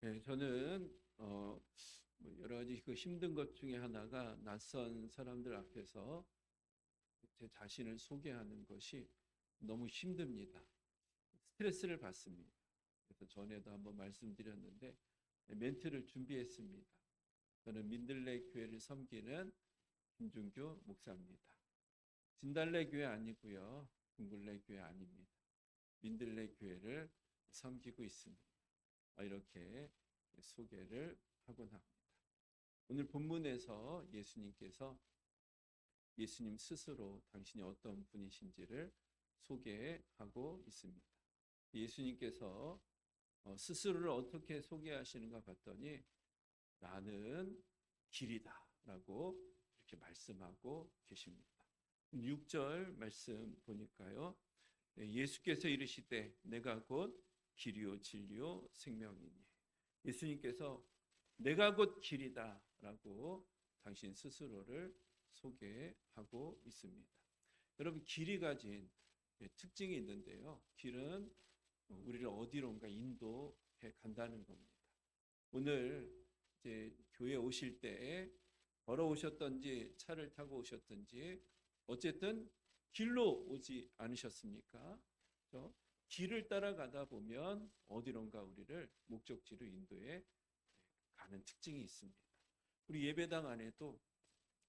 네, 저는 뭐 여러 가지 그 힘든 것 중에 하나가 낯선 사람들 앞에서 제 자신을 소개하는 것이 너무 힘듭니다. 스트레스를 받습니다. 그래서 전에도 한번 말씀드렸는데 멘트를 준비했습니다. 저는 민들레 교회를 섬기는 김준규 목사입니다. 진달래 교회 아니고요. 둥글레 교회 아닙니다. 민들레 교회를 섬기고 있습니다. 이렇게 소개를 하곤 합니다. 오늘 본문에서 예수님 스스로 당신이 어떤 분이신지를 소개하고 있습니다. 예수님께서 스스로를 어떻게 소개하시는가 봤더니 나는 길이다 라고 이렇게 말씀하고 계십니다. 6절 말씀 보니까요. 예수께서 이르시되 내가 곧 길이요 진리요 생명이니. 예수님께서 내가 곧 길이다 라고 당신 스스로를 소개하고 있습니다. 여러분, 길이 가진 특징이 있는데요. 길은 우리를 어디론가 인도해 간다는 겁니다. 오늘 이제 교회 오실 때 걸어오셨던지 차를 타고 오셨던지 어쨌든 길로 오지 않으셨습니까? 그렇죠? 길을 따라가다 보면 어디론가 우리를 목적지로 인도해 가는 특징이 있습니다. 우리 예배당 안에도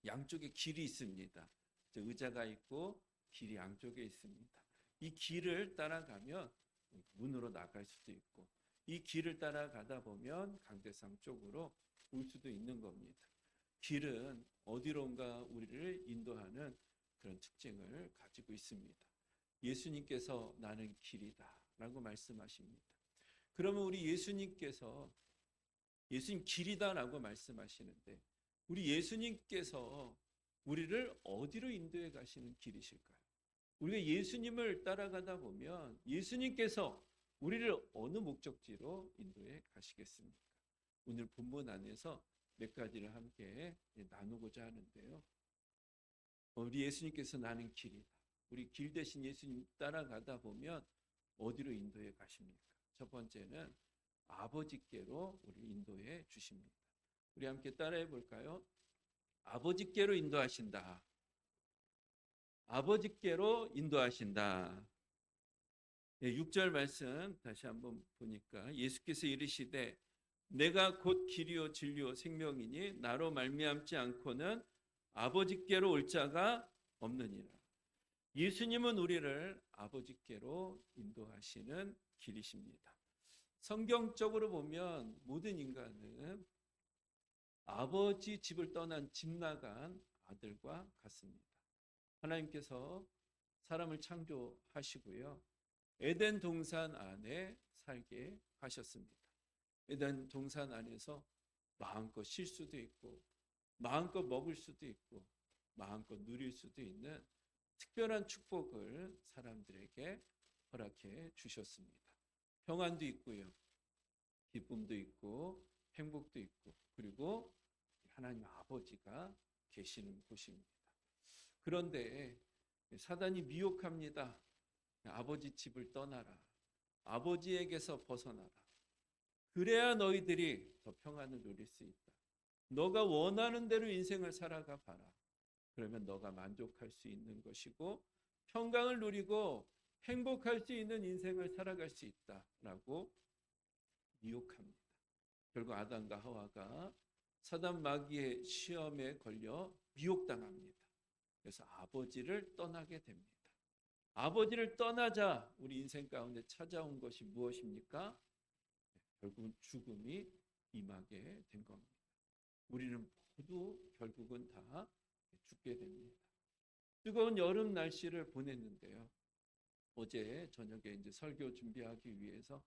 양쪽에 길이 있습니다. 의자가 있고 길이 양쪽에 있습니다. 이 길을 따라가면 문으로 나갈 수도 있고 이 길을 따라가다 보면 강대상 쪽으로 올 수도 있는 겁니다. 길은 어디론가 우리를 인도하는 그런 특징을 가지고 있습니다. 예수님께서 나는 길이다 라고 말씀하십니다. 그러면 우리 예수님 길이다 라고 말씀하시는데 우리 예수님께서 우리를 어디로 인도해 가시는 길이실까요? 우리가 예수님을 따라가다 보면 예수님께서 우리를 어느 목적지로 인도해 가시겠습니까? 오늘 본문 안에서 몇 가지를 함께 나누고자 하는데요. 우리 예수님께서 나는 길이다. 우리 길 대신 예수님 따라가다 보면 어디로 인도해 가십니까? 첫 번째는 아버지께로 우리 인도해 주십니다. 우리 함께 따라해 볼까요? 아버지께로 인도하신다. 아버지께로 인도하신다. 6절 말씀 다시 한번 보니까 예수께서 이르시되 내가 곧 길이요 진리요 생명이니 나로 말미암지 않고는 아버지께로 올 자가 없느니라. 예수님은 우리를 아버지께로 인도하시는 길이십니다. 성경적으로 보면 모든 인간은 아버지 집을 떠난 집 나간 아들과 같습니다. 하나님께서 사람을 창조하시고요. 에덴 동산 안에 살게 하셨습니다. 에덴 동산 안에서 마음껏 쉴 수도 있고 마음껏 먹을 수도 있고 마음껏 누릴 수도 있는 특별한 축복을 사람들에게 허락해 주셨습니다. 평안도 있고요. 기쁨도 있고 행복도 있고 그리고 하나님 아버지가 계시는 곳입니다. 그런데 사단이 미혹합니다. 아버지 집을 떠나라. 아버지에게서 벗어나라. 그래야 너희들이 더 평안을 누릴 수 있다. 너가 원하는 대로 인생을 살아가 봐라. 그러면 너가 만족할 수 있는 것이고 평강을 누리고 행복할 수 있는 인생을 살아갈 수 있다라고 미혹합니다. 결국 아담과 하와가 사단 마귀의 시험에 걸려 미혹당합니다. 그래서 아버지를 떠나게 됩니다. 아버지를 떠나자 우리 인생 가운데 찾아온 것이 무엇입니까? 결국은 죽음이 임하게 된 겁니다. 우리는 모두 결국은 다 죽게 됩니다. 뜨거운 여름 날씨를 보냈는데요. 어제 저녁에 이제 설교 준비하기 위해서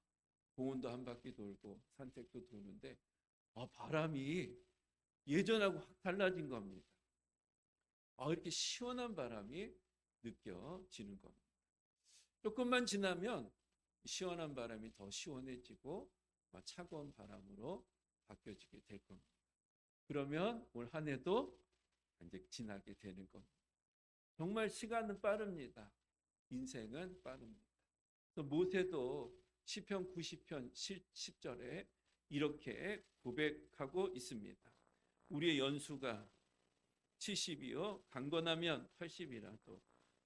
공원도 한 바퀴 돌고 산책도 도는데 바람이 예전하고 확 달라진 겁니다. 이렇게 시원한 바람이 느껴지는 겁니다. 조금만 지나면 시원한 바람이 더 시원해지고 차가운 바람으로 바뀌어지게 될 겁니다. 그러면 올 한 해도 이제 지나게 되는 겁니다. 정말 시간은 빠릅니다. 인생은 빠릅니다. 모세도 시편 90편 10절에 이렇게 고백하고 있습니다. 우리의 연수가 70이요 강건하면 80이라도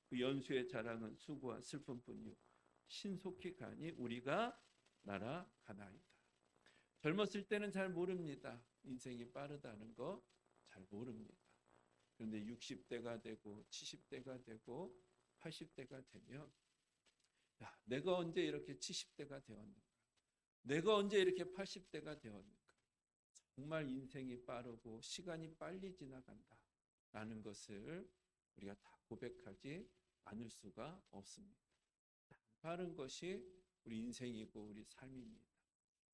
그 연수의 자랑은 수고와 슬픔뿐이요 신속히 가니 우리가 날아가나이다. 젊었을 때는 잘 모릅니다. 인생이 빠르다는 거 잘 모릅니다. 그런데 60대가 되고 70대가 되고 80대가 되면 야, 내가 언제 이렇게 70대가 되었는가? 내가 언제 이렇게 80대가 되었는가? 정말 인생이 빠르고 시간이 빨리 지나간다 라는 것을 우리가 다 고백하지 않을 수가 없습니다. 빠른 것이 우리 인생이고 우리 삶입니다.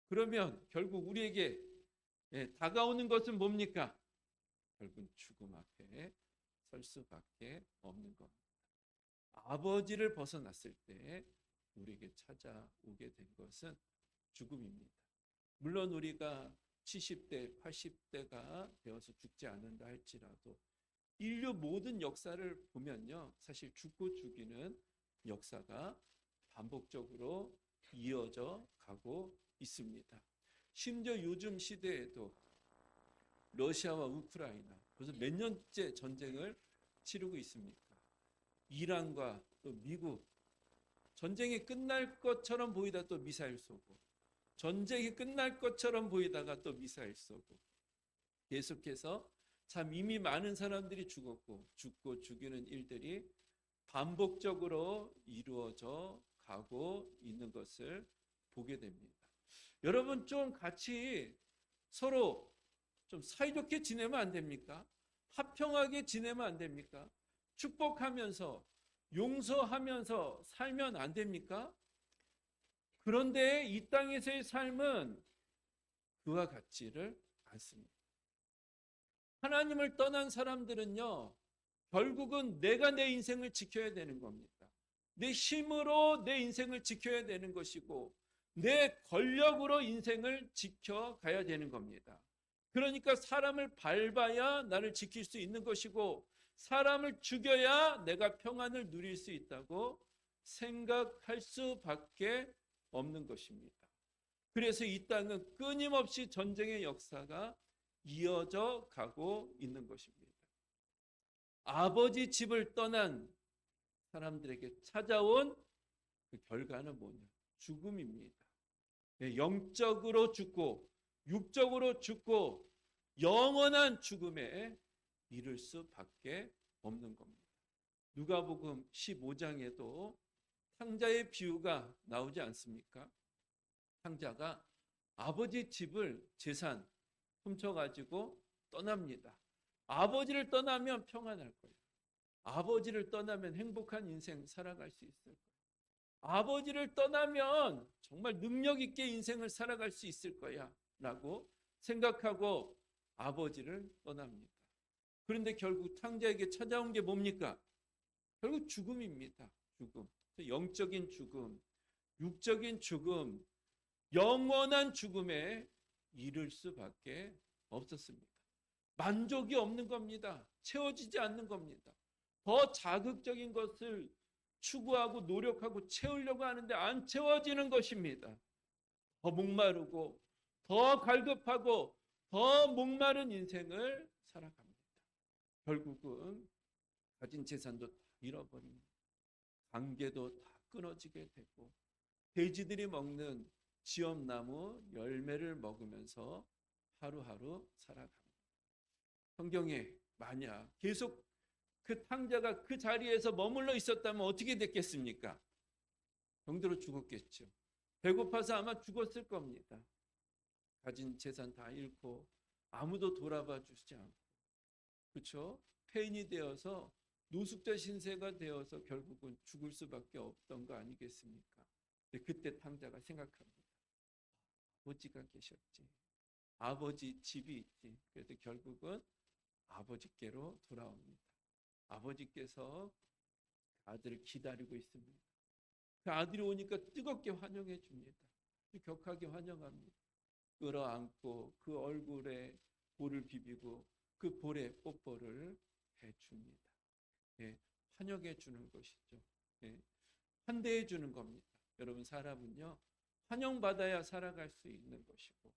그러면 결국 우리에게 다가오는 것은 뭡니까? 결국 죽음 앞에 설 수밖에 없는 겁니다. 아버지를 벗어났을 때 우리에게 찾아오게 된 것은 죽음입니다. 물론 우리가 70대, 80대가 되어서 죽지 않는다 할지라도 인류 모든 역사를 보면요, 사실 죽고 죽이는 역사가 반복적으로 이어져 가고 있습니다. 심지어 요즘 시대에도 러시아와 우크라이나 벌써 몇 년째 전쟁을 치르고 있습니까? 이란과 또 미국 전쟁이 끝날 것처럼 보이다 또 미사일 쏘고 전쟁이 끝날 것처럼 보이다가 또 미사일 쏘고 계속해서 참 이미 많은 사람들이 죽었고 죽고 죽이는 일들이 반복적으로 이루어져 가고 있는 것을 보게 됩니다. 여러분 좀 같이 서로 좀 사이좋게 지내면 안 됩니까? 화평하게 지내면 안 됩니까? 축복하면서 용서하면서 살면 안 됩니까? 그런데 이 땅에서의 삶은 그와 같지를 않습니다. 하나님을 떠난 사람들은요, 결국은 내가 내 인생을 지켜야 되는 겁니다. 내 힘으로 내 인생을 지켜야 되는 것이고 내 권력으로 인생을 지켜가야 되는 겁니다. 그러니까 사람을 밟아야 나를 지킬 수 있는 것이고 사람을 죽여야 내가 평안을 누릴 수 있다고 생각할 수밖에 없는 것입니다. 그래서 이 땅은 끊임없이 전쟁의 역사가 이어져 가고 있는 것입니다. 아버지 집을 떠난 사람들에게 찾아온 그 결과는 뭐냐? 죽음입니다. 영적으로 죽고 육적으로 죽고 영원한 죽음에 이를 수밖에 없는 겁니다. 누가복음 15장에도 탕자의 비유가 나오지 않습니까? 탕자가 아버지 집을 재산 훔쳐가지고 떠납니다. 아버지를 떠나면 평안할 거예요. 아버지를 떠나면 행복한 인생 살아갈 수 있을 거예요. 아버지를 떠나면 정말 능력 있게 인생을 살아갈 수 있을 거야 라고 생각하고 아버지를 떠납니다. 그런데 결국 탕자에게 찾아온 게 뭡니까? 결국 죽음입니다. 죽음. 영적인 죽음, 육적인 죽음, 영원한 죽음에 이를 수밖에 없었습니다. 만족이 없는 겁니다. 채워지지 않는 겁니다. 더 자극적인 것을 추구하고 노력하고 채우려고 하는데 안 채워지는 것입니다. 더 목마르고 더 갈급하고 더 목마른 인생을 살아갑니다. 결국은 가진 재산도 다 잃어버립니다. 관계도 다 끊어지게 되고 돼지들이 먹는 지엄나무 열매를 먹으면서 하루하루 살아갑니다. 성경에 만약 계속 그 탕자가 그 자리에서 머물러 있었다면 어떻게 됐겠습니까? 병들어 죽었겠죠. 배고파서 아마 죽었을 겁니다. 가진 재산 다 잃고 아무도 돌아봐 주지 않고, 그렇죠? 폐인이 되어서 노숙자 신세가 되어서 결국은 죽을 수밖에 없던 거 아니겠습니까? 근데 그때 탕자가 생각합니다. 아버지가 계셨지. 아버지 집이 있지. 그래서 결국은 아버지께로 돌아옵니다. 아버지께서 아들을 기다리고 있습니다. 그 아들이 오니까 뜨겁게 환영해 줍니다. 격하게 환영합니다. 끌어안고 그 얼굴에 볼을 비비고 그 볼에 뽀뽀를 해줍니다. 환영해 주는 것이죠. 환대해 주는 겁니다. 여러분, 사람은요 환영받아야 살아갈 수 있는 것이고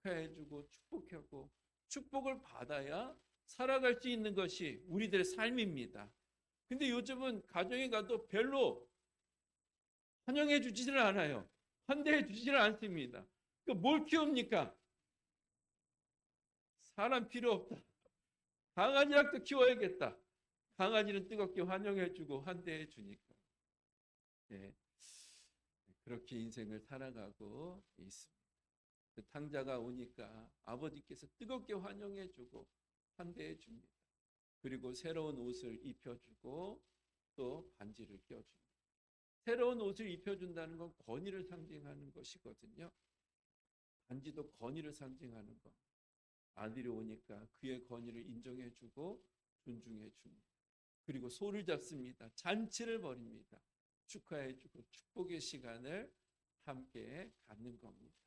축하해주고 축복하고 축복을 받아야 살아갈 수 있는 것이 우리들의 삶입니다. 근데 요즘은 가정에 가도 별로 환영해 주지를 않아요. 환대해 주지를 않습니다. 뭘 키웁니까? 사람 필요 없다. 강아지라도 키워야겠다. 강아지는 뜨겁게 환영해 주고 환대해 주니까. 네, 그렇게 인생을 살아가고 있습니다. 그 탕자가 오니까 아버지께서 뜨겁게 환영해 주고 환대해 줍니다. 그리고 새로운 옷을 입혀주고 또 반지를 껴줍니다. 새로운 옷을 입혀준다는 건 권위를 상징하는 것이거든요. 반지도 권위를 상징하는 것. 아들이 오니까 그의 권위를 인정해주고 존중해줍니다. 그리고 소를 잡습니다. 잔치를 벌입니다. 축하해주고 축복의 시간을 함께 갖는 겁니다.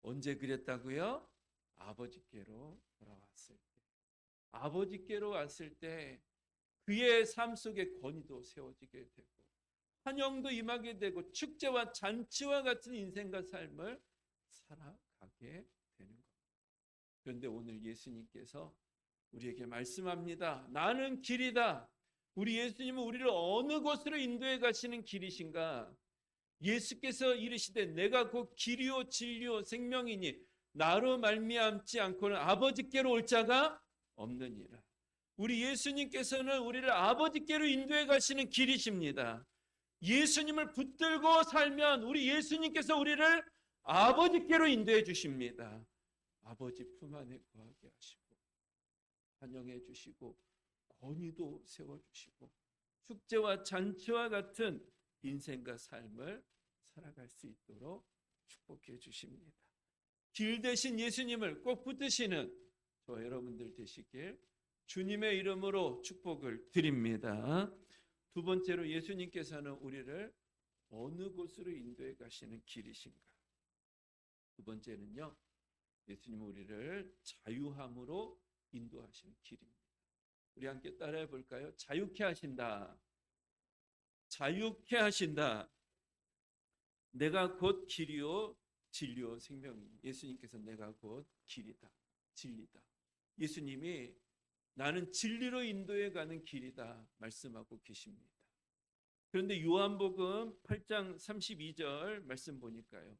언제 그랬다고요? 아버지께로 돌아왔을 때. 아버지께로 왔을 때 그의 삶 속에 권위도 세워지게 되고 환영도 임하게 되고 축제와 잔치와 같은 인생과 삶을 살아가게 되는 겁니다. 그런데 오늘 예수님께서 우리에게 말씀합니다. 나는 길이다. 우리 예수님은 우리를 어느 곳으로 인도해 가시는 길이신가? 예수께서 이르시되 내가 곧 길이요 진리요 생명이니 나로 말미암지 않고는 아버지께로 올 자가 없느니라. 우리 예수님께서는 우리를 아버지께로 인도해 가시는 길이십니다. 예수님을 붙들고 살면 우리 예수님께서 우리를 아버지께로 인도해 주십니다. 아버지 품 안에 거하게 하시고 환영해 주시고 권위도 세워주시고 축제와 잔치와 같은 인생과 삶을 살아갈 수 있도록 축복해 주십니다. 길 대신 예수님을 꼭 붙드시는 저 여러분들 되시길 주님의 이름으로 축복을 드립니다. 두 번째로 예수님께서는 우리를 어느 곳으로 인도해 가시는 길이신가? 두 번째는요, 예수님은 우리를 자유함으로 인도하시는 길입니다. 우리 함께 따라해 볼까요? 자유케 하신다. 자유케 하신다. 내가 곧 길이요 진리요 생명이니. 예수님께서 내가 곧 길이다. 진리다. 예수님이 나는 진리로 인도해 가는 길이다 말씀하고 계십니다. 그런데 요한복음 8장 32절 말씀 보니까요.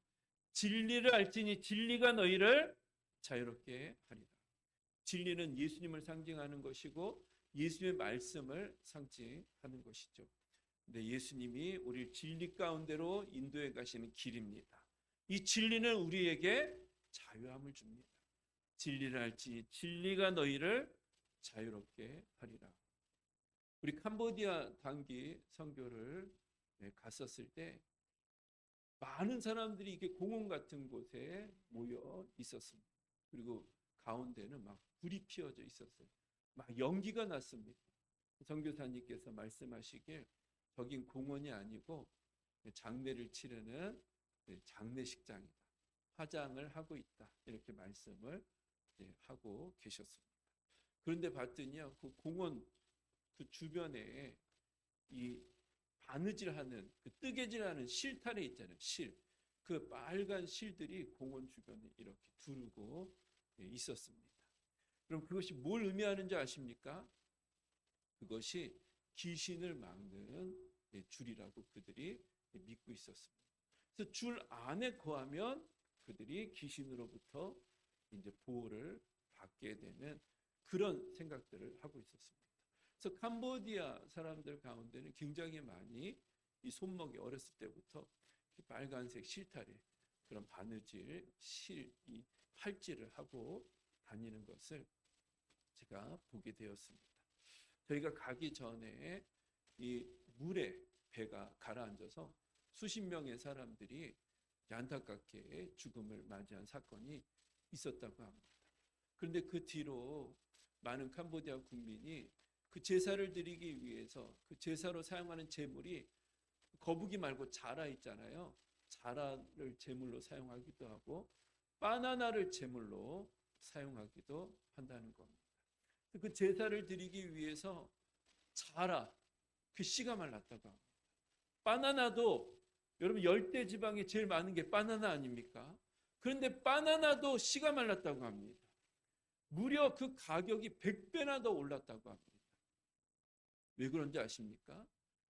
진리를 알지니 진리가 너희를 자유롭게 하리라. 진리는 예수님을 상징하는 것이고 예수님의 말씀을 상징하는 것이죠. 근데 예수님이 우리를 진리 가운데로 인도해 가시는 길입니다. 이 진리는 우리에게 자유함을 줍니다. 진리를 알지 진리가 너희를 자유롭게 하리라. 우리 캄보디아 단기 선교를 갔었을 때 많은 사람들이 이게 공원 같은 곳에 모여 있었습니다. 그리고 가운데는 막 불이 피어져 있었어요. 막 연기가 났습니다. 선교사님께서 말씀하시길 저긴 공원이 아니고 장례를 치르는 장례식장이다. 화장을 하고 있다. 이렇게 말씀을 하고 계셨습니다. 그런데 봤더니요, 그 공원 그 주변에 이 바느질하는 그 뜨개질하는 실타래 있잖아요. 실. 그 빨간 실들이 공원 주변에 이렇게 두르고 있었습니다. 그럼 그것이 뭘 의미하는지 아십니까? 그것이 귀신을 막는 줄이라고 그들이 믿고 있었습니다. 그래서 줄 안에 거하면 그들이 귀신으로부터 이제 보호를 받게 되는 그런 생각들을 하고 있었습니다. 그래서 캄보디아 사람들 가운데는 굉장히 많이 이 손목에 어렸을 때부터 빨간색 실타래, 그런 바느질, 실, 이 팔찌를 하고 다니는 것을 제가 보게 되었습니다. 저희가 가기 전에 이 물에 배가 가라앉아서 수십 명의 사람들이 안타깝게 죽음을 맞이한 사건이 있었다고 합니다. 그런데 그 뒤로 많은 캄보디아 국민이 그 제사를 드리기 위해서 그 제사로 사용하는 제물이 거북이 말고 자라 있잖아요. 자라를 제물로 사용하기도 하고 바나나를 제물로 사용하기도 한다는 겁니다. 그 제사를 드리기 위해서 자라, 그 씨가 말랐다고 합니다. 바나나도 여러분 열대 지방에 제일 많은 게 바나나 아닙니까? 그런데 바나나도 씨가 말랐다고 합니다. 무려 그 가격이 100배나 더 올랐다고 합니다. 왜 그런지 아십니까?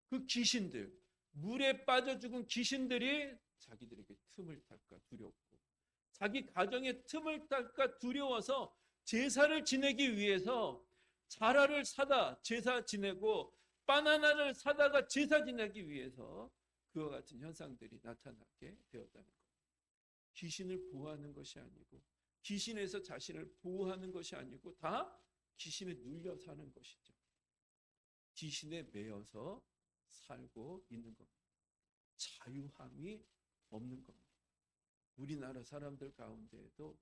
그 귀신들, 물에 빠져 죽은 귀신들이 자기들에게 틈을 탈까 두렵고, 자기 가정에 틈을 탈까 두려워서 제사를 지내기 위해서 자라를 사다 제사 지내고, 바나나를 사다가 제사 지내기 위해서 그와 같은 현상들이 나타나게 되었다는 것. 귀신을 보호하는 것이 아니고, 귀신에서 자신을 보호하는 것이 아니고, 다 귀신에 눌려 사는 것이죠. 귀신에 매여서 살고 있는 겁니다. 자유함이 없는 겁니다. 우리나라 사람들 가운데에도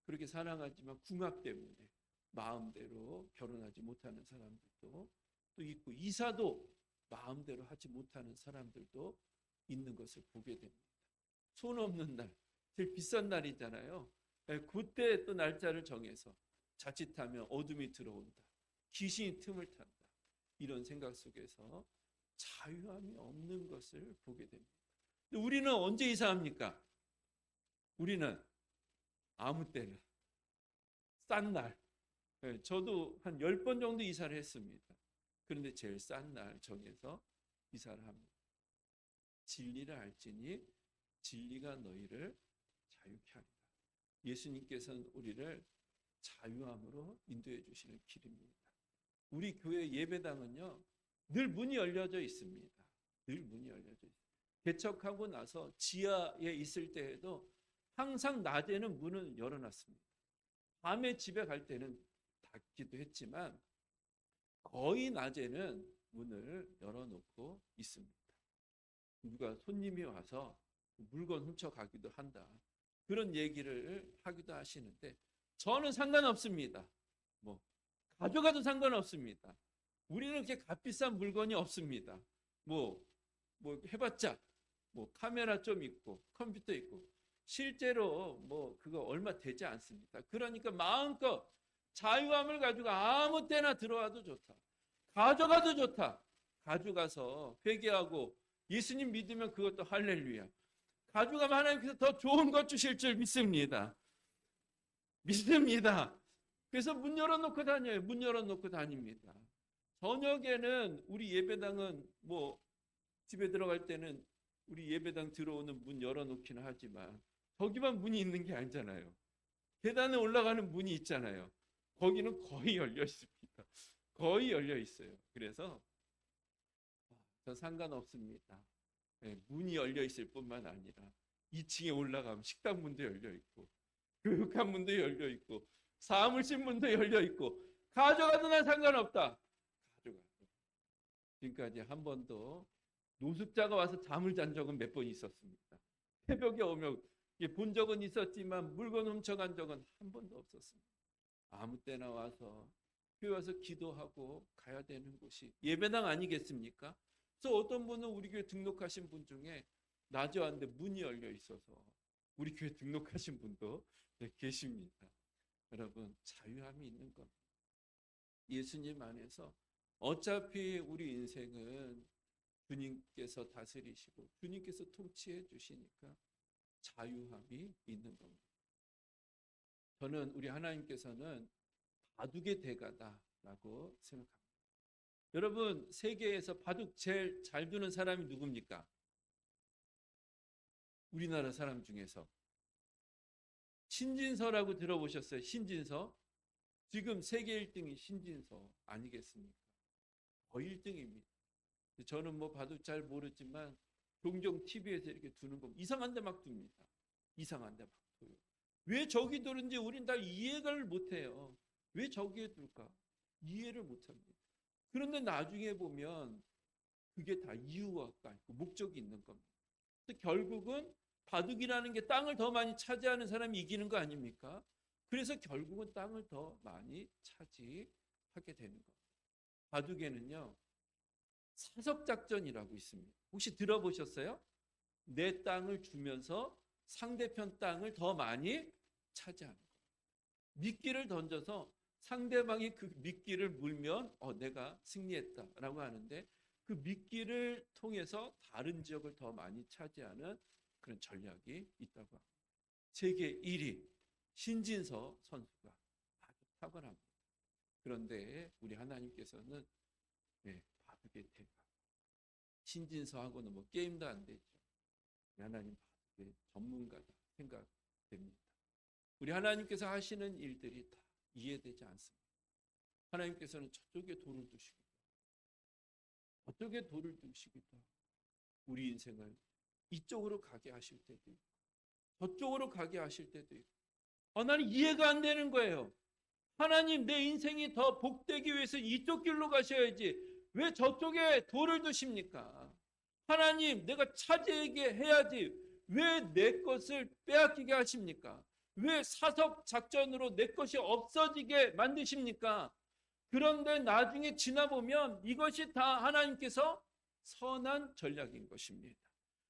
그렇게 사랑하지만 궁합 때문에 마음대로 결혼하지 못하는 사람들도 또 있고, 이사도 마음대로 하지 못하는 사람들도 있는 것을 보게 됩니다. 손 없는 날, 제일 비싼 날이잖아요. 그때 또 날짜를 정해서 자칫하면 어둠이 들어온다, 귀신이 틈을 탄다, 이런 생각 속에서 자유함이 없는 것을 보게 됩니다. 우리는 언제 이사합니까? 우리는 아무 때나, 싼 날. 저도 한 10번 정도 이사를 했습니다. 그런데 제일 싼 날 정해서 이사를 합니다. 진리를 알지니 진리가 너희를 자유케 하리라. 예수님께서는 우리를 자유함으로 인도해 주시는 길입니다. 우리 교회 예배당은요, 늘 문이 열려져 있습니다. 늘 문이 열려져 있습니다. 개척하고 나서 지하에 있을 때에도 항상 낮에는 문을 열어놨습니다. 밤에 집에 갈 때는 닫기도 했지만 거의 낮에는 문을 열어놓고 있습니다. 누가 손님이 와서 물건 훔쳐가기도 한다, 그런 얘기를 하기도 하시는데, 저는 상관없습니다. 뭐 가져가도 상관없습니다. 우리는 그렇게 값비싼 물건이 없습니다. 뭐 해봤자 뭐 카메라 좀 있고 컴퓨터 있고, 실제로 뭐 그거 얼마 되지 않습니다. 그러니까 마음껏 자유함을 가지고 아무 때나 들어와도 좋다, 가져가도 좋다. 가져가서 회개하고 예수님 믿으면 그것도 할렐루야. 가져가면 하나님께서 더 좋은 것 주실 줄 믿습니다. 그래서 문 열어놓고 다녀요. 문 열어놓고 다닙니다. 저녁에는 우리 예배당은 뭐 집에 들어갈 때는 우리 예배당 들어오는 문 열어놓기는 하지만 거기만 문이 있는 게 아니잖아요. 계단에 올라가는 문이 있잖아요. 거기는 거의 열려 있습니다. 거의 열려 있어요. 그래서 저 상관없습니다. 문이 열려 있을 뿐만 아니라 2층에 올라가면 식당 문도 열려 있고, 교육한 문도 열려 있고, 사무실 문도 열려 있고, 가져가도 난 상관없다. 가져가. 지금까지 한 번도 노숙자가 와서 잠을 잔 적은 몇 번 있었습니다. 새벽에 오면 본 적은 있었지만 물건 훔쳐간 적은 한 번도 없었습니다. 아무 때나 와서 교회 와서 기도하고 가야 되는 곳이 예배당 아니겠습니까? 그래서 어떤 분은 우리 교회 등록하신 분 중에 낮에 왔는데 문이 열려 있어서 우리 교회 등록하신 분도 계십니다. 여러분, 자유함이 있는 겁니다. 예수님 안에서 어차피 우리 인생은 주님께서 다스리시고 주님께서 통치해 주시니까 자유함이 있는 겁니다. 저는 우리 하나님께서는 바둑의 대가다라고 생각합니다. 여러분, 세계에서 바둑 제일 잘 두는 사람이 누굽니까? 우리나라 사람 중에서 신진서라고 들어보셨어요? 신진서? 지금 세계 1등이 신진서 아니겠습니까? 거의 1등입니다. 저는 뭐 바둑 잘 모르지만 종종 TV에서 이렇게 두는 거 이상한 데 막 둡니다. 이상한 데 막 둬요. 왜 저기 두는지 우린 다 이해를 못해요. 왜 저기에 둘까? 이해를 못합니다. 그런데 나중에 보면 그게 다 이유가 있고 목적이 있는 겁니다. 결국은 바둑이라는 게 땅을 더 많이 차지하는 사람이 이기는 거 아닙니까? 그래서 결국은 땅을 더 많이 차지하게 되는 겁니다. 바둑에는요, 사석작전이라고 있습니다. 혹시 들어보셨어요? 내 땅을 주면서 상대편 땅을 더 많이 차지하는 거예요. 미끼를 던져서 상대방이 그 미끼를 물면 내가 승리했다라고 하는데, 그 미끼를 통해서 다른 지역을 더 많이 차지하는 그런 전략이 있다고 합니다. 세계 1위 신진서 선수가 아주 탁월합니다. 그런데 우리 하나님께서는 바둑의 대가, 신진서하고는 뭐 게임도 안 되죠. 하나님 바둑의 전문가다 생각됩니다. 우리 하나님께서 하시는 일들이 다 이해되지 않습니다. 하나님께서는 저쪽에 돌을 두시기도 하고 저쪽에 돌을 두시기도 하고 우리 인생을 이쪽으로 가게 하실 때도 있고 저쪽으로 가게 하실 때도 있고 나는 이해가 안 되는 거예요. 하나님, 내 인생이 더 복되기 위해서 이쪽 길로 가셔야지 왜 저쪽에 돌을 두십니까? 하나님, 내가 차지하게 해야지 왜 내 것을 빼앗기게 하십니까? 왜 사석 작전으로 내 것이 없어지게 만드십니까? 그런데 나중에 지나보면 이것이 다 하나님께서 선한 전략인 것입니다.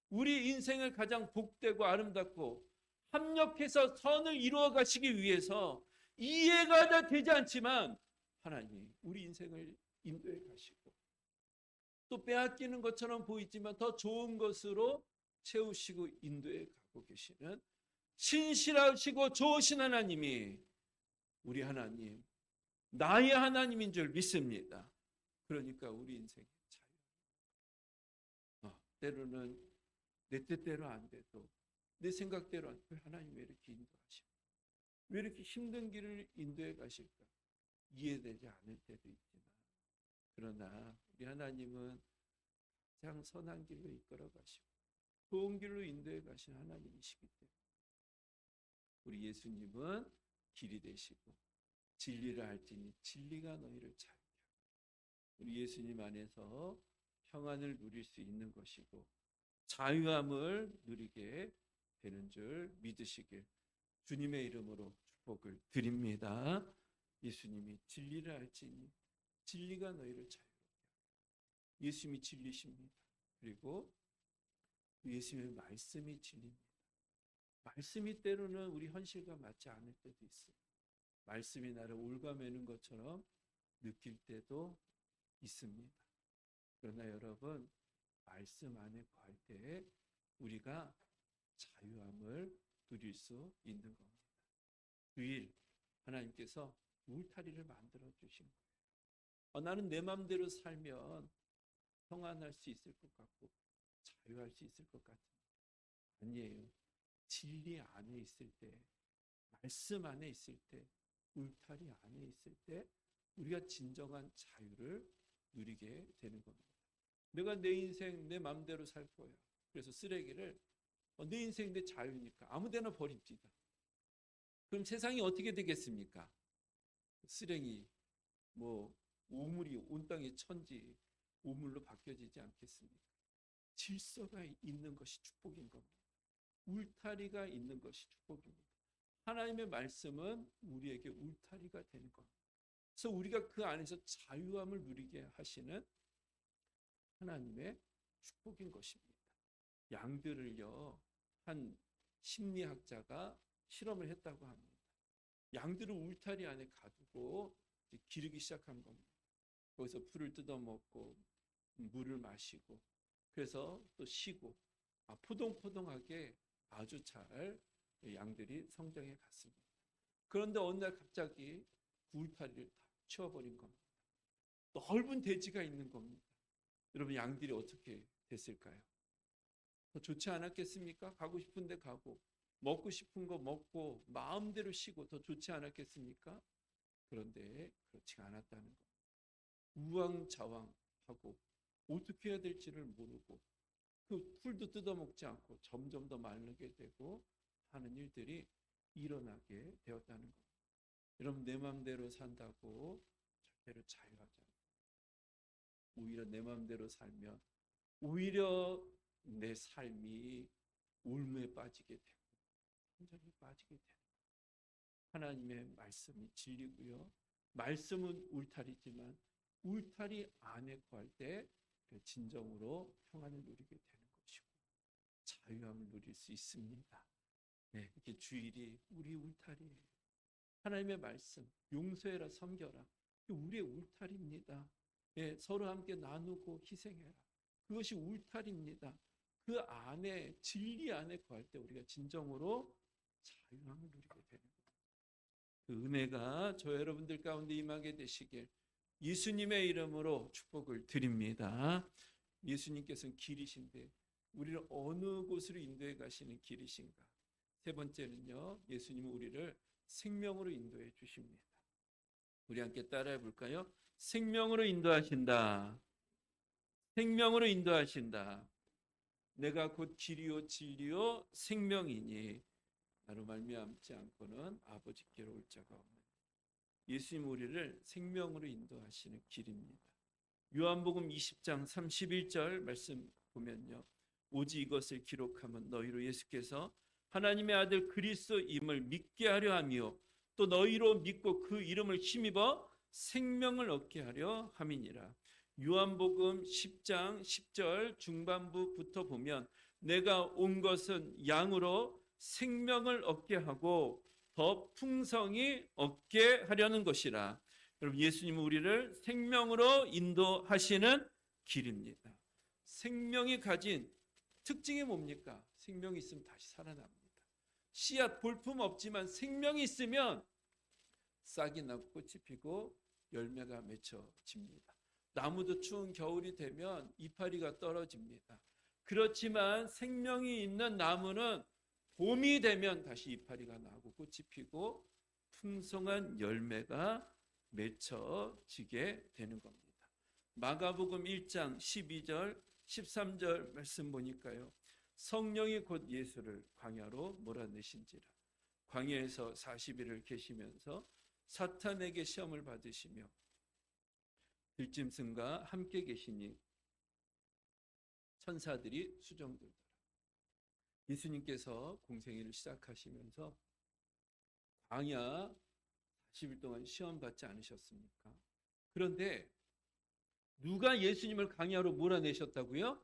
우리 인생을 가장 복되고 아름답고 합력해서 선을 이루어 가시기 위해서 이해가 다 되지 않지만 하나님 우리 인생을 인도해 가시고 또 빼앗기는 것처럼 보이지만 더 좋은 것으로 채우시고 인도해 가고 계시는 신실하시고 좋으신 하나님이 우리 하나님, 나의 하나님인 줄 믿습니다. 그러니까 우리 인생의 자유. 때로는 내 뜻대로 안 돼도 내 생각대로 안 돼도 하나님 왜 이렇게 인도하시고 왜 이렇게 힘든 길을 인도해 가실까 이해되지 않을 때도 있지만 그러나 우리 하나님은 가장 선한 길로 이끌어 가시고 좋은 길로 인도해 가신 하나님이시기 때문에 우리 예수님은 길이 되시고 진리를 알지니 진리가 너희를 자유케 하고 우리 예수님 안에서 평안을 누릴 수 있는 것이고 자유함을 누리게 되는 줄 믿으시길 주님의 이름으로 축복을 드립니다. 예수님이 진리를 알지니 진리가 너희를 자유롭게 하고 예수님이 진리십니다. 그리고 예수님의 말씀이 진리입니다. 말씀이 때로는 우리 현실과 맞지 않을 때도 있어요. 말씀이 나를 올가매는 것처럼 느낄 때도 있습니다. 그러나 여러분 말씀 안에 거할 때 우리가 자유함을 누릴 수 있는 겁니다. 주일 하나님께서 울타리를 만들어 주신 거예요. 나는 내 마음대로 살면 평안할 수 있을 것 같고 자유할 수 있을 것 같은데 아니에요. 진리 안에 있을 때, 말씀 안에 있을 때, 울타리 안에 있을 때 우리가 진정한 자유를 누리게 되는 겁니다. 내가 내 인생 내 마음대로 살 거야. 그래서 쓰레기를 내 인생 내 자유니까 아무데나 버립시다. 그럼 세상이 어떻게 되겠습니까? 쓰레기 오물이 온 땅의 천지 오물로 바뀌어지지 않겠습니까? 질서가 있는 것이 축복인 겁니다. 울타리가 있는 것이 축복입니다. 하나님의 말씀은 우리에게 울타리가 되는 겁니다. 그래서 우리가 그 안에서 자유함을 누리게 하시는 하나님의 축복인 것입니다. 양들을요, 한 심리학자가 실험을 했다고 합니다. 양들을 울타리 안에 가두고 기르기 시작한 겁니다. 거기서 풀을 뜯어먹고 물을 마시고 그래서 또 쉬고 포동포동하게 아주 잘 양들이 성장해 갔습니다. 그런데 어느 날 갑자기 그 울타리를 다 치워버린 겁니다. 넓은 대지가 있는 겁니다. 여러분 양들이 어떻게 됐을까요? 더 좋지 않았겠습니까? 가고 싶은 데 가고 먹고 싶은 거 먹고 마음대로 쉬고 더 좋지 않았겠습니까? 그런데 그렇지 않았다는 겁니다. 우왕좌왕하고 어떻게 해야 될지를 모르고 그 풀도 뜯어먹지 않고 점점 더 마르게 되고 하는 일들이 일어나게 되었다는 겁니다. 여러분 내 마음대로 산다고 절대로 자유하지 않아요. 오히려 내 마음대로 살면 오히려 내 삶이 울무에 빠지게 되고 혼전에 빠지게 되는 거예요. 하나님의 말씀이 진리고요. 말씀은 울타리지만 울타리 안에 거할 때 진정으로 평안을 누리게 되는 것이고 자유함을 누릴 수 있습니다. 네, 이게 주일이 우리 울타리예요. 하나님의 말씀, 용서해라, 섬겨라. 우리의 울타리입니다. 네, 서로 함께 나누고 희생해라. 그것이 울타리입니다. 그 안에 진리 안에 거할 때 우리가 진정으로 자유함을 누리게 되는 거예요. 그 은혜가 저 여러분들 가운데 임하게 되시길 예수님의 이름으로 축복을 드립니다. 예수님께서는 길이신데 우리를 어느 곳으로 인도해 가시는 길이신가? 세 번째는요, 예수님은 우리를 생명으로 인도해 주십니다. 우리 함께 따라해 볼까요? 생명으로 인도하신다. 생명으로 인도하신다. 내가 곧 길이요 진리요 생명이니 나로 말미암지 않고는 아버지께로 올 자가 없는. 예수님 우리를 생명으로 인도하시는 길입니다. 요한복음 20장 31절 말씀 보면요, 오직 이것을 기록하면 너희로 예수께서 하나님의 아들 그리스도임을 믿게 하려 함이요 또 너희로 믿고 그 이름을 힘입어 생명을 얻게 하려 함이니라. 요한복음 10장 10절 중반부부터 보면 내가 온 것은 양으로 생명을 얻게 하고 더 풍성히 얻게 하려는 것이라. 여러분, 예수님은 우리를 생명으로 인도하시는 길입니다. 생명이 가진 특징이 뭡니까? 생명이 있으면 다시 살아납니다. 씨앗 볼품 없지만 생명이 있으면 싹이 나고 꽃이 피고 열매가 맺혀집니다. 나무도 추운 겨울이 되면 이파리가 떨어집니다. 그렇지만 생명이 있는 나무는 봄이 되면 다시 이파리가 나고 꽃이 피고 풍성한 열매가 맺혀지게 되는 겁니다. 마가복음 1장 12절 13절 말씀 보니까요, 성령이 곧 예수를 광야로 몰아내신지라. 광야에서 40일을 계시면서 사탄에게 시험을 받으시며 들짐승과 함께 계시니 천사들이 수종들더라. 예수님께서 공생애를 시작하시면서 광야 40일 동안 시험 받지 않으셨습니까? 그런데 누가 예수님을 광야로 몰아내셨다고요?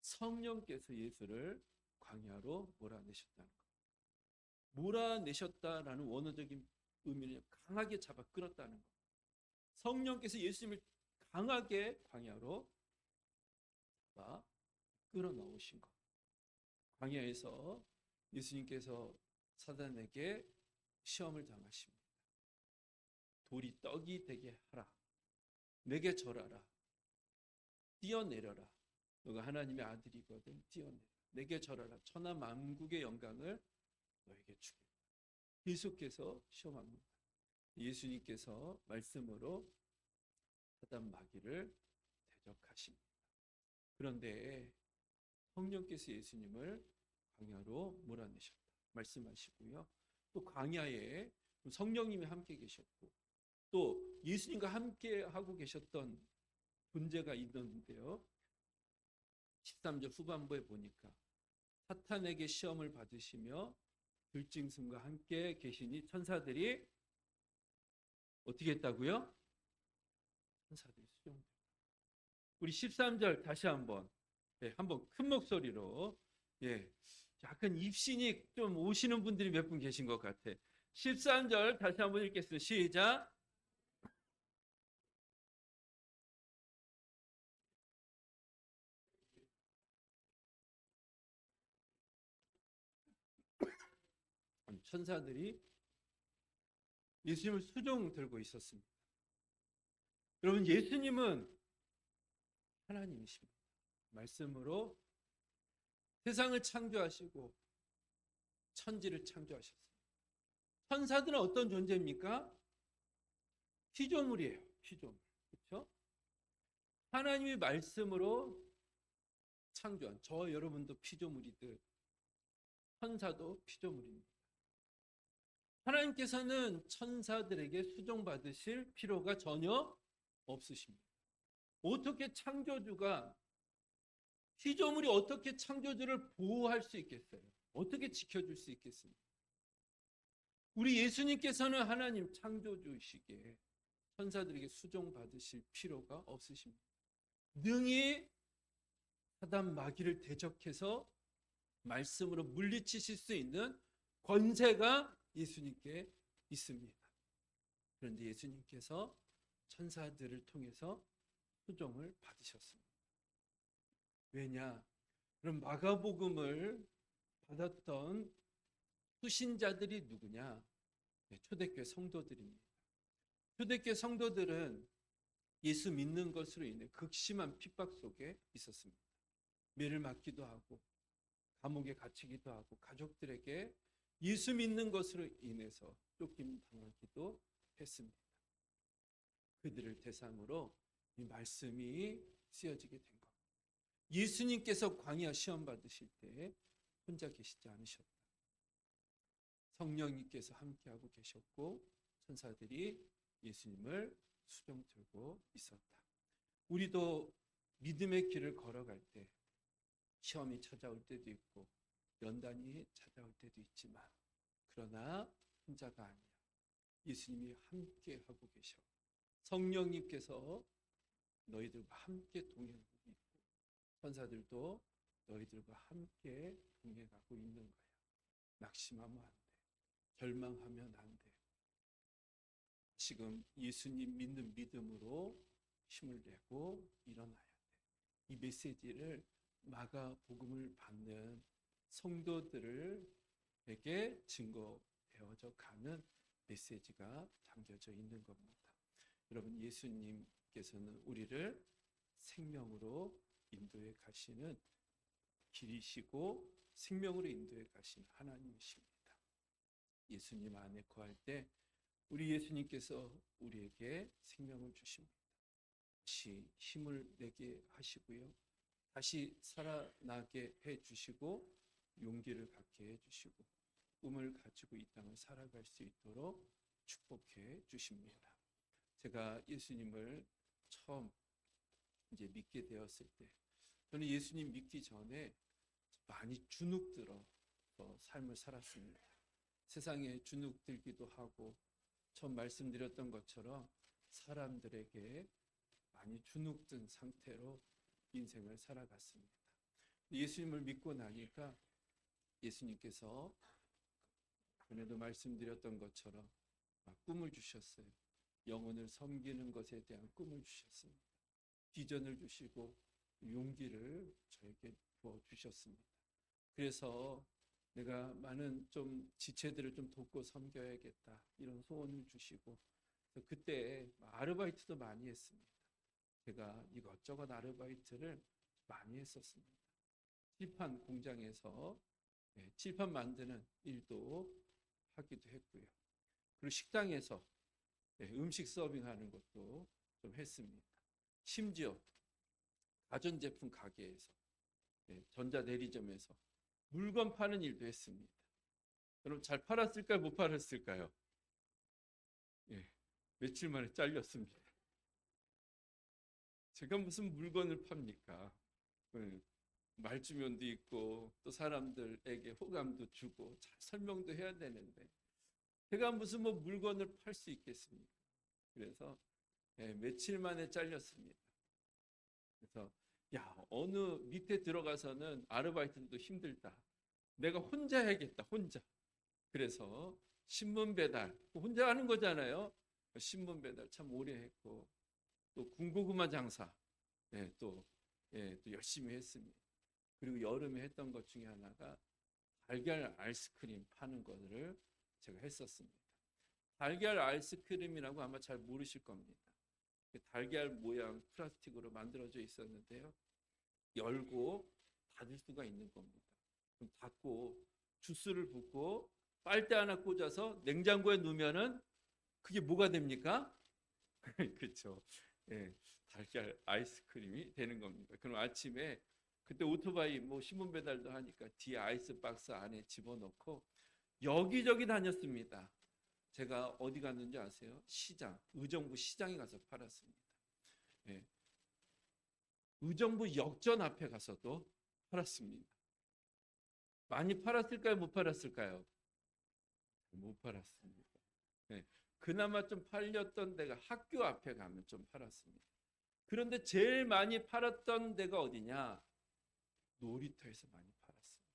성령께서 예수를 광야로 몰아내셨다는 것. 몰아내셨다라는 원어적인 의미를 강하게 잡아 끌었다는 것. 성령께서 예수님을 강하게 광야로 잡아 끌어 넣으신 것. 광야에서 예수님께서 사단에게 시험을 당하십니다. 돌이 떡이 되게 하라. 내게 절하라. 뛰어내려라. 너가 하나님의 아들이거든. 뛰어내라. 내게 절하라. 천하 만국의 영광을 너에게 주겠다. 계속해서 시험합니다. 예수님께서 말씀으로 사단 마귀를 대적하십니다. 그런데 성령께서 예수님을 광야로 몰아내셨다 말씀하시고요. 또 광야에 성령님이 함께 계셨고 또 예수님과 함께 하고 계셨던 존재가 있는데요. 13절 후반부에 보니까 사탄에게 시험을 받으시며 들짐승과 함께 계시니 천사들이 어떻게 했다고요? 천사들이 수종됐다. 우리 13절 다시 한번 한번 큰 목소리로 약간 입신이 좀 오시는 분들이 몇 분 계신 것 같아. 13절 다시 한번 읽겠습니다. 시작. 천사들이 예수님을 수종 들고 있었습니다. 여러분, 예수님은 하나님이십니다. 말씀으로 세상을 창조하시고 천지를 창조하셨습니다. 천사들은 어떤 존재입니까? 피조물이에요. 피조물. 그렇죠? 하나님의 말씀으로 창조한 저 여러분도 피조물이듯 천사도 피조물입니다. 하나님께서는 천사들에게 수종받으실 필요가 전혀 없으십니다. 어떻게 창조주가 피조물이 어떻게 창조주를 보호할 수 있겠어요? 어떻게 지켜줄 수 있겠습니까? 우리 예수님께서는 하나님 창조주이시기에 천사들에게 수종받으실 필요가 없으십니다. 능히 사단 마귀를 대적해서 말씀으로 물리치실 수 있는 권세가 예수님께 있습니다. 그런데 예수님께서 천사들을 통해서 수종을 받으셨습니다. 왜냐? 그럼 마가복음을 받았던 수신자들이 누구냐? 네, 초대교회 성도들입니다. 초대교회 성도들은 예수 믿는 것으로 인해 극심한 핍박 속에 있었습니다. 매를 맞기도 하고 감옥에 갇히기도 하고 가족들에게 예수 믿는 것으로 인해서 쫓김 당하기도 했습니다. 그들을 대상으로 이 말씀이 쓰여지게 된 겁니다. 예수님께서 광야 시험 받으실 때 혼자 계시지 않으셨다. 성령님께서 함께하고 계셨고 천사들이 예수님을 수종 들고 있었다. 우리도 믿음의 길을 걸어갈 때 시험이 찾아올 때도 있고 연단이 찾아올 때도 있지만 그러나 혼자가 아니야. 예수님이 함께하고 계셔. 성령님께서 너희들과 함께 동행하고 있고 천사들도 너희들과 함께 동행하고 있는 거야. 낙심하면 안 돼. 절망하면 안 돼. 지금 예수님 믿는 믿음으로 힘을 내고 일어나야 돼. 이 메시지를 마가복음을 받는 성도들에게 증거되어져 가는 메시지가 담겨져 있는 겁니다. 여러분, 예수님께서는 우리를 생명으로 인도해 가시는 길이시고 생명으로 인도해 가신 하나님이십니다. 예수님 안에 거할 때 우리 예수님께서 우리에게 생명을 주십니다. 다시 힘을 내게 하시고요. 다시 살아나게 해주시고 용기를 갖게 해주시고 꿈을 가지고 이 땅을 살아갈 수 있도록 축복해 주십니다. 제가 예수님을 처음 이제 믿게 되었을 때 저는 예수님 믿기 전에 많이 주눅들어 삶을 살았습니다. 세상에 주눅들기도 하고 처음 말씀드렸던 것처럼 사람들에게 많이 주눅든 상태로 인생을 살아갔습니다. 예수님을 믿고 나니까 예수님께서 전에도 말씀드렸던 것처럼 꿈을 주셨어요. 영혼을 섬기는 것에 대한 꿈을 주셨습니다. 비전을 주시고 용기를 저에게 부어주셨습니다. 그래서 내가 많은 좀 지체들을 좀 돕고 섬겨야겠다 이런 소원을 주시고 그때 아르바이트도 많이 했습니다. 제가 이것저것 아르바이트를 많이 했었습니다. 칠판 공장에서 칠판 만드는 일도 하기도 했고요. 그리고 식당에서 음식 서빙하는 것도 좀 했습니다. 심지어 가전제품 가게에서 전자대리점에서 물건 파는 일도 했습니다. 여러분 잘 팔았을까요? 못 팔았을까요? 며칠 만에 잘렸습니다. 제가 무슨 물건을 팝니까? 말주변도 있고 또 사람들에게 호감도 주고 잘 설명도 해야 되는데 제가 무슨 뭐 물건을 팔 수 있겠습니까? 그래서 며칠 만에 잘렸습니다. 그래서 어느 밑에 들어가서는 아르바이트도 힘들다. 내가 혼자 해야겠다. 혼자. 그래서 신문 배달 혼자 하는 거잖아요. 신문 배달 참 오래 했고 또 군고구마 장사 또 열심히 했습니다. 그리고 여름에 했던 것 중에 하나가 달걀 아이스크림 파는 거를 제가 했었습니다. 달걀 아이스크림이라고 아마 잘 모르실 겁니다. 달걀 모양 플라스틱으로 만들어져 있었는데요. 열고 닫을 수가 있는 겁니다. 그럼 닫고 주스를 붓고 빨대 하나 꽂아서 냉장고에 넣으면은 그게 뭐가 됩니까? 그렇죠. 달걀 아이스크림이 되는 겁니다. 그럼 아침에 그때 오토바이 뭐 신문 배달도 하니까 뒤에 아이스박스 안에 집어넣고 여기저기 다녔습니다. 제가 어디 갔는지 아세요? 시장, 의정부 시장에 가서 팔았습니다. 의정부 역전 앞에 가서도 팔았습니다. 많이 팔았을까요? 못 팔았을까요? 못 팔았습니다. 그나마 좀 팔렸던 데가 학교 앞에 가면 좀 팔았습니다. 그런데 제일 많이 팔았던 데가 어디냐? 놀이터에서 많이 팔았습니다.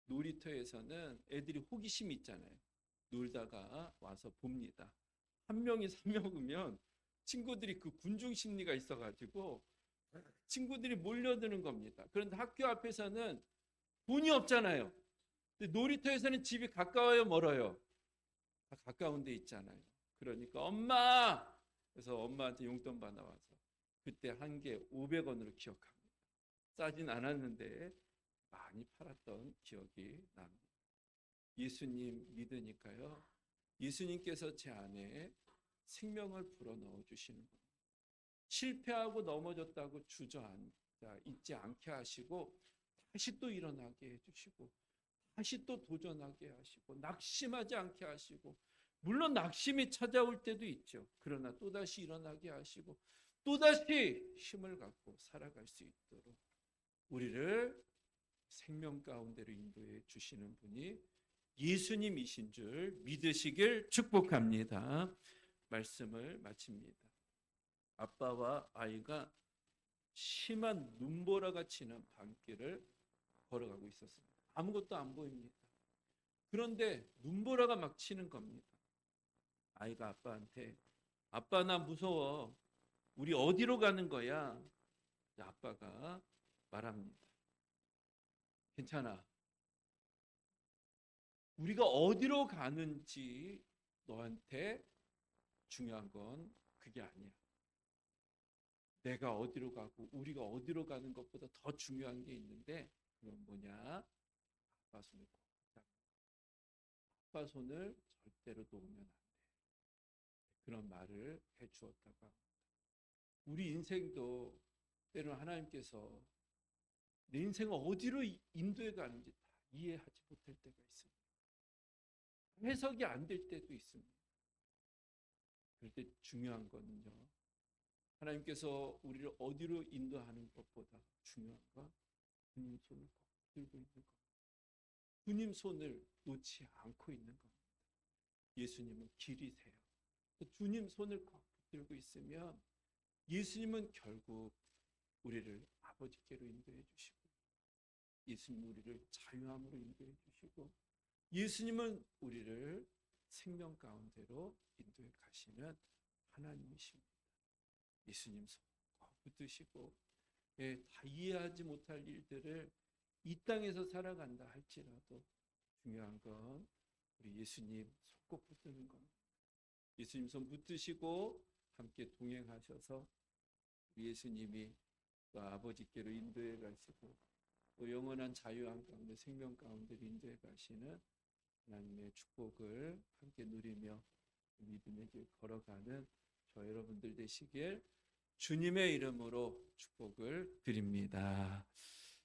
놀이터에서는 애들이 호기심이 있잖아요. 놀다가 와서 봅니다. 한 명이 사 먹으면 친구들이 그 군중 심리가 있어가지고 친구들이 몰려드는 겁니다. 그런데 학교 앞에서는 돈이 없잖아요. 근데 놀이터에서는 집이 가까워요, 멀어요? 다 가까운 데 있잖아요. 그러니까 엄마! 그래서 엄마한테 용돈 받아와서 그때 한 개 500원으로 기억합니다. 싸진 않았는데 많이 팔았던 기억이 납니다. 예수님 믿으니까요. 예수님께서 제 안에 생명을 불어넣어 주시는 겁니다. 실패하고 넘어졌다고 주저앉아 있지 않게 하시고 다시 또 일어나게 해주시고 다시 또 도전하게 하시고 낙심하지 않게 하시고 물론 낙심이 찾아올 때도 있죠. 그러나 또다시 일어나게 하시고 또다시 힘을 갖고 살아갈 수 있도록 우리를 생명 가운데로 인도해 주시는 분이 예수님이신 줄 믿으시길 축복합니다. 말씀을 마칩니다. 아빠와 아이가 심한 눈보라가 치는 밤길을 걸어가고 있었습니다. 아무것도 안 보입니다. 그런데 눈보라가 막 치는 겁니다. 아이가 아빠한테 아빠 나 무서워. 우리 어디로 가는 거야? 아빠가 말합니다. 괜찮아. 우리가 어디로 가는지 너한테 중요한 건 그게 아니야. 내가 어디로 가고 우리가 어디로 가는 것보다 더 중요한 게 있는데 그건 뭐냐? 아빠 손을 꼭 잡고 아빠 손을 절대로 놓으면 안 돼. 그런 말을 해주었다고 합니다. 우리 인생도 때로는 하나님께서 내 인생을 어디로 인도해 가는지 다 이해하지 못할 때가 있습니다. 해석이 안 될 때도 있습니다. 그럴 때 중요한 거는요. 하나님께서 우리를 어디로 인도하는 것보다 중요한 건 주님 손을 꼭 들고 있는 겁니다. 주님 손을 놓지 않고 있는 겁니다. 예수님은 길이세요. 주님 손을 꼭 들고 있으면 예수님은 결국 우리를 아버지께로 인도해 주시고 예수님 우리를 자유함으로 인도해 주시고 예수님은 우리를 생명 가운데로 인도해 가시는 하나님이십니다. 예수님 손 꼭 붙드시고 다 이해하지 못할 일들을 이 땅에서 살아간다 할지라도 중요한 건 우리 예수님 손 꼭 붙드는 겁니다. 예수님 손 붙드시고 함께 동행하셔서 예수님이 또 아버지께로 인도해 가시고 또 영원한 자유함 가운데 생명 가운데 인도해 가시는 하나님의 축복을 함께 누리며 믿음의 길 걸어가는 저 여러분들 되시길 주님의 이름으로 축복을 드립니다.